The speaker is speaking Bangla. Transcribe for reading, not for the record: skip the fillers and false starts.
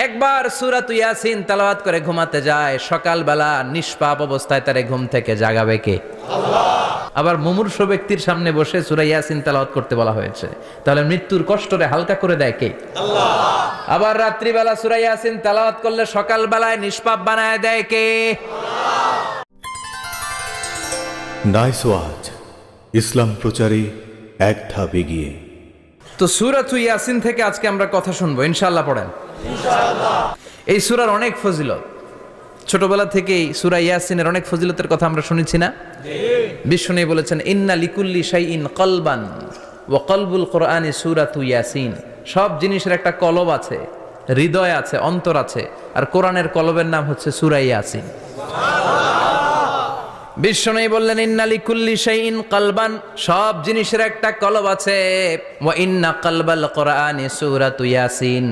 একবার সূরাত ইয়াসিন তেলাওয়াত করে ঘুমাতে যায়, সকালবেলা নিষ্পাপ অবস্থায় তারে ঘুম থেকে জাগাবে কে? আল্লাহ। আবার মুমূর্ষ ব্যক্তির সামনে বসে সূরা ইয়াসিন তেলাওয়াত করতে বলা হয়েছে, তাহলে মৃত্যুর কষ্টরে হালকা করে দেয় কে? আল্লাহ। আবার রাত্রিবেলা সূরা ইয়াসিন তেলাওয়াত করলে সকালবেলায় নিষ্পাপ বানায় দেয় কে? নাইস ওয়াজ, ইসলাম প্রচারে এক ধাপ এগিয়ে। তো সূরাত ইয়াসিন থেকে আজকে আমরা কথা শুনবো, ইনশাআল্লাহ। পড়েন ইনশাআল্লাহ। এই সূরার অনেক ফজিলত, ছোটবেলা থেকেই সূরা ইয়াসিনের অনেক ফজিলতের কথা আমরা শুনেছি না? বিশ্বনবী বলেছেন, ইন্না লিকুল্লি শাইইন কলবান ওয়া কলবুল কোরআনি সূরাতু ইয়াসিন। সব জিনিসের একটা কলব আছে, হৃদয় আছে, অন্তর আছে, আর কোরআনের কলবের নাম হচ্ছে সূরা ইয়াসিন। বিশ্বনবী বললেন, ইন্না লিকুল্লি শাইইন কলবান, সব জিনিসের একটা কলব আছে, ওয়া ইন্না কলবাল কোরআনি সূরাতু ইয়াসিন,